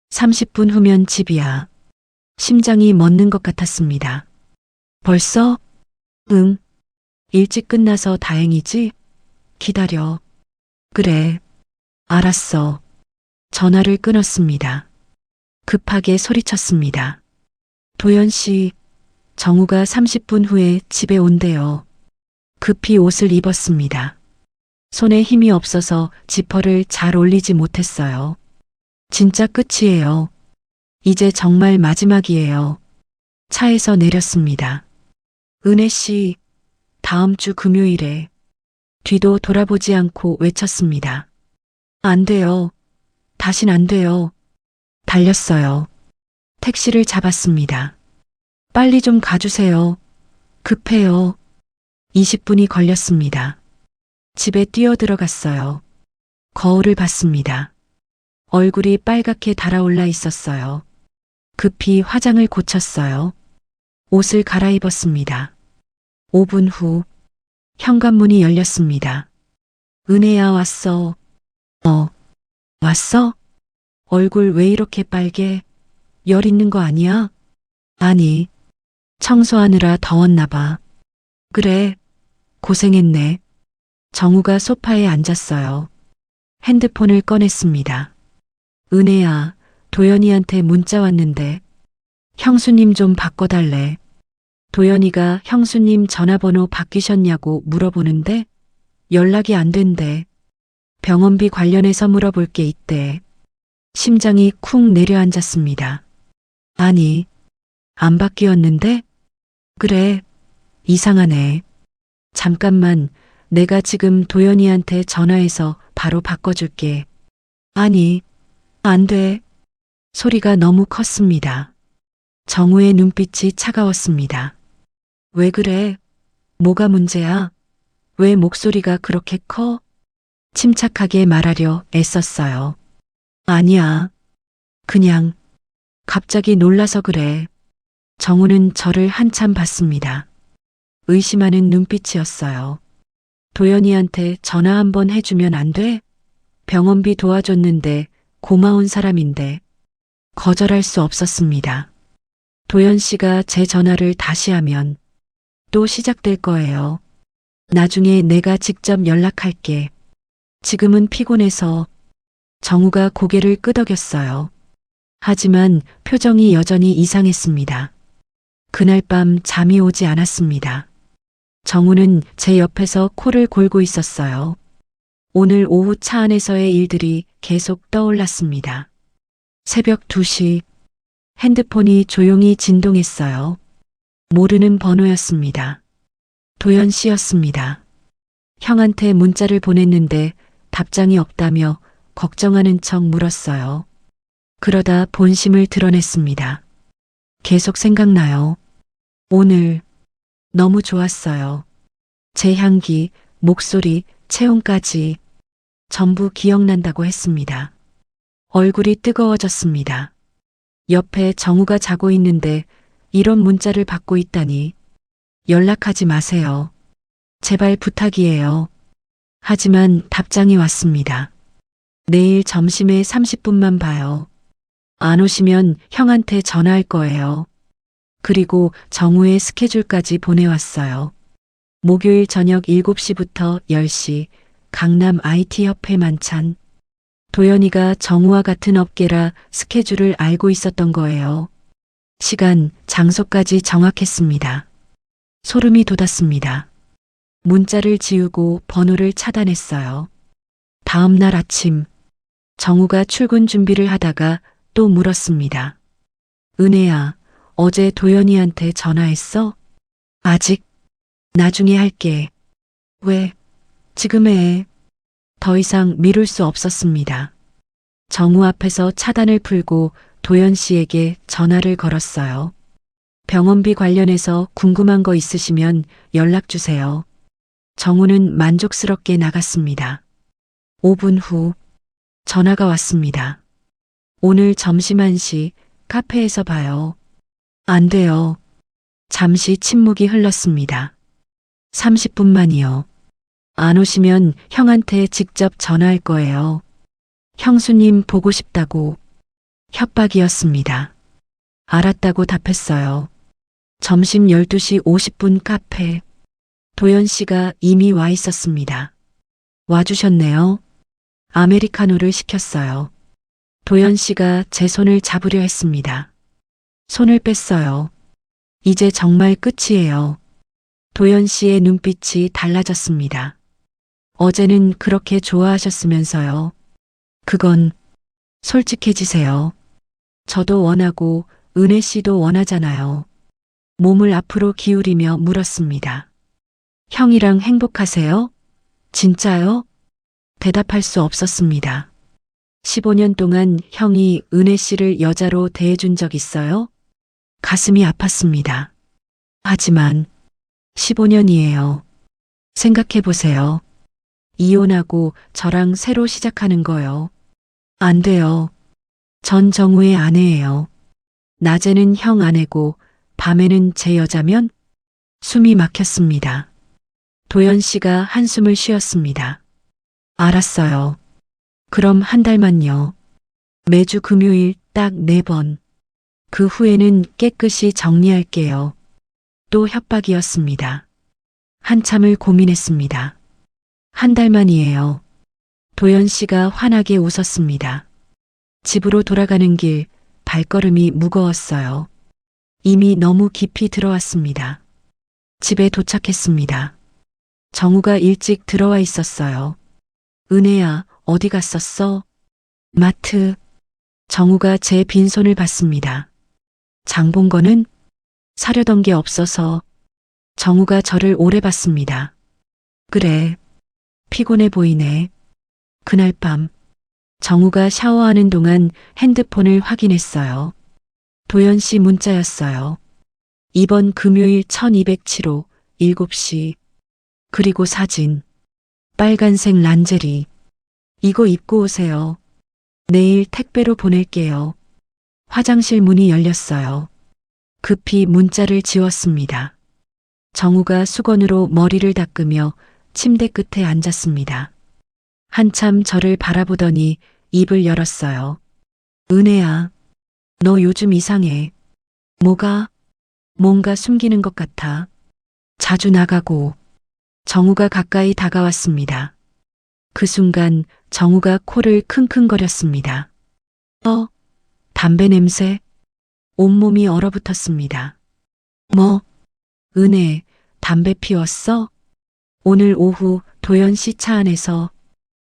30분 후면 집이야. 심장이 멎는 것 같았습니다. 벌써? 응. 일찍 끝나서 다행이지? 기다려. 그래. 알았어. 전화를 끊었습니다. 급하게 소리쳤습니다. 도연 씨, 정우가 30분 후에 집에 온대요. 급히 옷을 입었습니다. 손에 힘이 없어서 지퍼를 잘 올리지 못했어요. 진짜 끝이에요. 이제 정말 마지막이에요. 차에서 내렸습니다. 은혜 씨, 다음 주 금요일에. 뒤도 돌아보지 않고 외쳤습니다. 안 돼요. 다신 안 돼요. 달렸어요. 택시를 잡았습니다. 빨리 좀 가주세요. 급해요. 20분이 걸렸습니다. 집에 뛰어들어갔어요. 거울을 봤습니다. 얼굴이 빨갛게 달아올라 있었어요. 급히 화장을 고쳤어요. 옷을 갈아입었습니다. 5분 후 현관문이 열렸습니다. 은혜야, 왔어. 왔어? 얼굴 왜 이렇게 빨개? 열 있는 거 아니야? 아니, 청소하느라 더웠나 봐. 그래, 고생했네. 정우가 소파에 앉았어요. 핸드폰을 꺼냈습니다. 은혜야, 도연이한테 문자 왔는데 형수님 좀 바꿔달래. 도연이가 형수님 전화번호 바뀌셨냐고 물어보는데 연락이 안 된대. 병원비 관련해서 물어볼 게 있대. 심장이 쿵 내려앉았습니다. 아니, 안 바뀌었는데? 그래, 이상하네. 잠깐만, 내가 지금 도연이한테 전화해서 바로 바꿔줄게. 아니, 안 돼. 소리가 너무 컸습니다. 정우의 눈빛이 차가웠습니다. 왜 그래? 뭐가 문제야? 왜 목소리가 그렇게 커? 침착하게 말하려 애썼어요. 아니야. 그냥 갑자기 놀라서 그래. 정우는 저를 한참 봤습니다. 의심하는 눈빛이었어요. 도연이한테 전화 한번 해주면 안 돼? 병원비 도와줬는데 고마운 사람인데 거절할 수 없었습니다. 도연 씨가 제 전화를 다시 하면 또 시작될 거예요. 나중에 내가 직접 연락할게. 지금은 피곤해서. 정우가 고개를 끄덕였어요. 하지만 표정이 여전히 이상했습니다. 그날 밤 잠이 오지 않았습니다. 정우는 제 옆에서 코를 골고 있었어요. 오늘 오후 차 안에서의 일들이 계속 떠올랐습니다. 새벽 2시 핸드폰이 조용히 진동했어요. 모르는 번호였습니다. 도연 씨였습니다. 형한테 문자를 보냈는데 답장이 없다며 걱정하는 척 물었어요. 그러다 본심을 드러냈습니다. 계속 생각나요. 오늘 너무 좋았어요. 제 향기, 목소리, 체온까지 전부 기억난다고 했습니다. 얼굴이 뜨거워졌습니다. 옆에 정우가 자고 있는데 이런 문자를 받고 있다니. 연락하지 마세요. 제발 부탁이에요. 하지만 답장이 왔습니다. 내일 점심에 30분만 봐요. 안 오시면 형한테 전화할 거예요. 그리고 정우의 스케줄까지 보내왔어요. 목요일 저녁 7시부터 10시 강남 IT협회 만찬. 도연이가 정우와 같은 업계라 스케줄을 알고 있었던 거예요. 시간, 장소까지 정확했습니다. 소름이 돋았습니다. 문자를 지우고 번호를 차단했어요. 다음 날 아침, 정우가 출근 준비를 하다가 또 물었습니다. 은혜야, 어제 도연이한테 전화했어? 아직? 나중에 할게. 왜? 지금 해. 더 이상 미룰 수 없었습니다. 정우 앞에서 차단을 풀고 도연 씨에게 전화를 걸었어요. 병원비 관련해서 궁금한 거 있으시면 연락 주세요. 정우는 만족스럽게 나갔습니다. 5분 후 전화가 왔습니다. 오늘 점심 1시 카페에서 봐요. 안 돼요. 잠시 침묵이 흘렀습니다. 30분만이요. 안 오시면 형한테 직접 전화할 거예요. 형수님 보고 싶다고. 협박이었습니다. 알았다고 답했어요. 점심 12시 50분 카페. 도연 씨가 이미 와 있었습니다. 와주셨네요. 아메리카노를 시켰어요. 도연 씨가 제 손을 잡으려 했습니다. 손을 뺐어요. 이제 정말 끝이에요. 도연 씨의 눈빛이 달라졌습니다. 어제는 그렇게 좋아하셨으면서요. 그건 솔직해지세요. 저도 원하고 은혜 씨도 원하잖아요. 몸을 앞으로 기울이며 물었습니다. 형이랑 행복하세요? 진짜요? 대답할 수 없었습니다. 15년 동안 형이 은혜 씨를 여자로 대해준 적 있어요? 가슴이 아팠습니다. 하지만 15년이에요. 생각해 보세요. 이혼하고 저랑 새로 시작하는 거요. 안 돼요. 전 정우의 아내예요. 낮에는 형 아내고 밤에는 제 여자면? 숨이 막혔습니다. 도연 씨가 한숨을 쉬었습니다. 알았어요. 그럼 한 달만요. 매주 금요일 딱 4번. 그 후에는 깨끗이 정리할게요. 또 협박이었습니다. 한참을 고민했습니다. 한 달만이에요. 도연 씨가 환하게 웃었습니다. 집으로 돌아가는 길 발걸음이 무거웠어요. 이미 너무 깊이 들어왔습니다. 집에 도착했습니다. 정우가 일찍 들어와 있었어요. 은혜야, 어디 갔었어? 마트. 정우가 제 빈손을 봤습니다. 장본거는? 사려던 게 없어서. 정우가 저를 오래 봤습니다. 그래. 피곤해 보이네. 그날 밤 정우가 샤워하는 동안 핸드폰을 확인했어요. 도연 씨 문자였어요. 이번 금요일 1207호 7시. 그리고 사진. 빨간색 란제리. 이거 입고 오세요. 내일 택배로 보낼게요. 화장실 문이 열렸어요. 급히 문자를 지웠습니다. 정우가 수건으로 머리를 닦으며 침대 끝에 앉았습니다. 한참 저를 바라보더니 입을 열었어요. 은혜야, 너 요즘 이상해. 뭐가? 뭔가 숨기는 것 같아. 자주 나가고. 정우가 가까이 다가왔습니다. 그 순간 정우가 코를 킁킁거렸습니다. 담배 냄새? 온몸이 얼어붙었습니다. 뭐? 은혜, 담배 피웠어? 오늘 오후 도연 씨 차 안에서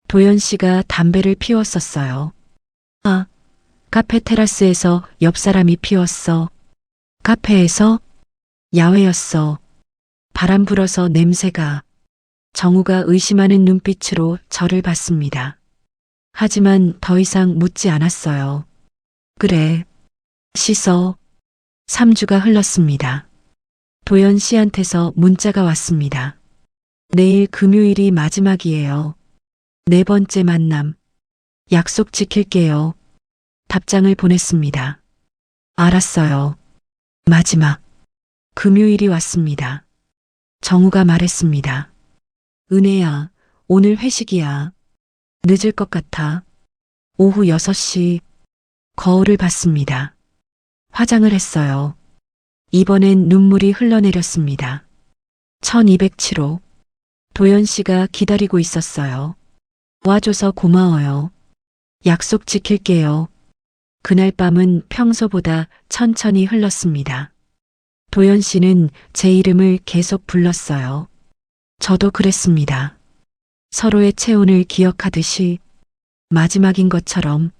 도연 씨가 담배를 피웠었어요. 카페 테라스에서 옆 사람이 피웠어. 카페에서? 야외였어. 바람 불어서 냄새가. 정우가 의심하는 눈빛으로 저를 봤습니다. 하지만 더 이상 묻지 않았어요. 그래. 씻어. 3주가 흘렀습니다. 도연 씨한테서 문자가 왔습니다. 내일 금요일이 마지막이에요. 4번째 만남. 약속 지킬게요. 답장을 보냈습니다. 알았어요. 마지막. 금요일이 왔습니다. 정우가 말했습니다. 은혜야, 오늘 회식이야. 늦을 것 같아. 오후 6시. 거울을 봤습니다. 화장을 했어요. 이번엔 눈물이 흘러내렸습니다. 1207호. 도연 씨가 기다리고 있었어요. 와줘서 고마워요. 약속 지킬게요. 그날 밤은 평소보다 천천히 흘렀습니다. 도연 씨는 제 이름을 계속 불렀어요. 저도 그랬습니다. 서로의 체온을 기억하듯이 마지막인 것처럼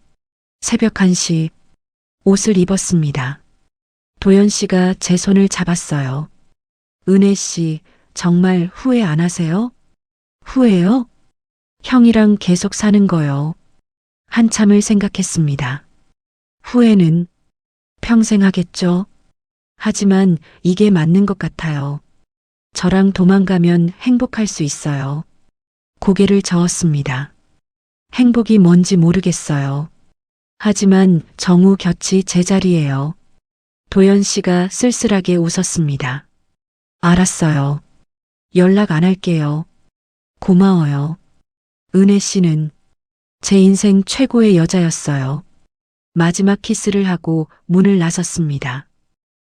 새벽 1시 옷을 입었습니다. 도연 씨가 제 손을 잡았어요. 은혜 씨, 정말 후회 안 하세요? 후회요? 형이랑 계속 사는 거요. 한참을 생각했습니다. 후회는 평생 하겠죠. 하지만 이게 맞는 것 같아요. 저랑 도망가면 행복할 수 있어요. 고개를 저었습니다. 행복이 뭔지 모르겠어요. 하지만 정우 곁이 제자리예요. 도연 씨가 쓸쓸하게 웃었습니다. 알았어요. 연락 안 할게요. 고마워요. 은혜 씨는 제 인생 최고의 여자였어요. 마지막 키스를 하고 문을 나섰습니다.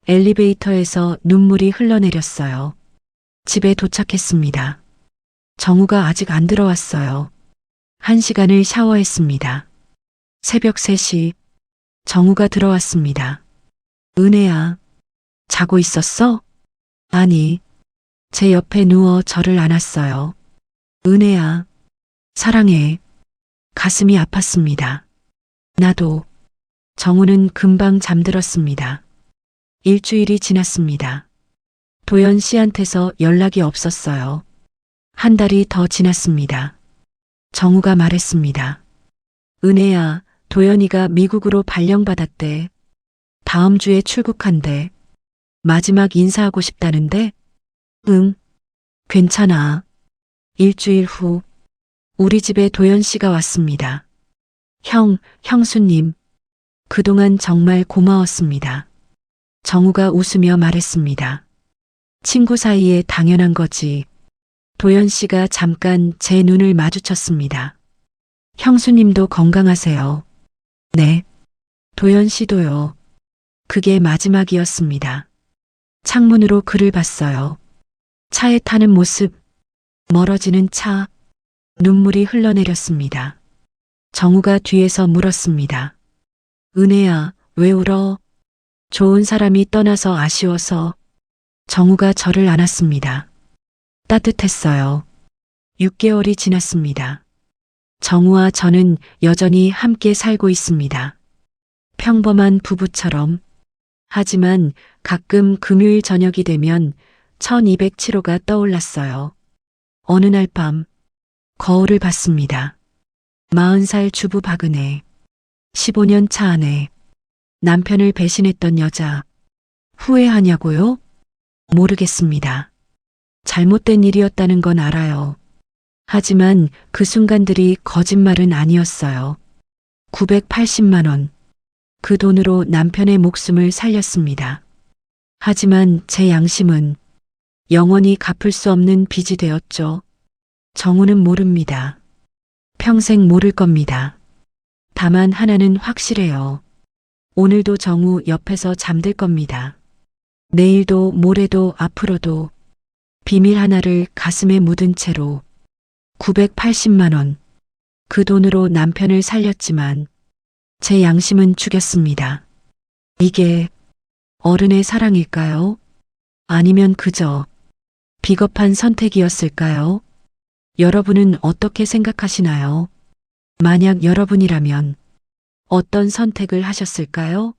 엘리베이터에서 눈물이 흘러내렸어요. 집에 도착했습니다. 정우가 아직 안 들어왔어요. 1시간을 샤워했습니다. 새벽 3시 정우가 들어왔습니다. 은혜야, 자고 있었어? 아니, 제 옆에 누워 저를 안았어요. 은혜야, 사랑해. 가슴이 아팠습니다. 나도. 정우는 금방 잠들었습니다. 일주일이 지났습니다. 도연 씨한테서 연락이 없었어요. 1달이 더 지났습니다. 정우가 말했습니다. 은혜야, 도연이가 미국으로 발령받았대. 다음 주에 출국한대. 마지막 인사하고 싶다는데? 응, 괜찮아. 일주일 후, 우리 집에 도연 씨가 왔습니다. 형수님, 그동안 정말 고마웠습니다. 정우가 웃으며 말했습니다. 친구 사이에 당연한 거지. 도연 씨가 잠깐 제 눈을 마주쳤습니다. 형수님도 건강하세요. 네. 도연 씨도요. 그게 마지막이었습니다. 창문으로 그를 봤어요. 차에 타는 모습, 멀어지는 차, 눈물이 흘러내렸습니다. 정우가 뒤에서 물었습니다. 은혜야, 왜 울어? 좋은 사람이 떠나서 아쉬워서. 정우가 저를 안았습니다. 따뜻했어요. 6개월이 지났습니다. 정우와 저는 여전히 함께 살고 있습니다. 평범한 부부처럼. 하지만 가끔 금요일 저녁이 되면 1207호가 떠올랐어요. 어느 날 밤, 거울을 봤습니다. 40살 주부 박은혜. 15년 차 아내. 남편을 배신했던 여자. 후회하냐고요? 모르겠습니다. 잘못된 일이었다는 건 알아요. 하지만 그 순간들이 거짓말은 아니었어요. 980만 원. 그 돈으로 남편의 목숨을 살렸습니다. 하지만 제 양심은 영원히 갚을 수 없는 빚이 되었죠. 정우는 모릅니다. 평생 모를 겁니다. 다만 하나는 확실해요. 오늘도 정우 옆에서 잠들 겁니다. 내일도 모레도 앞으로도 비밀 하나를 가슴에 묻은 채로 980만 원. 그 돈으로 남편을 살렸지만 제 양심은 죽였습니다. 이게 어른의 사랑일까요? 아니면 그저 비겁한 선택이었을까요? 여러분은 어떻게 생각하시나요? 만약 여러분이라면 어떤 선택을 하셨을까요?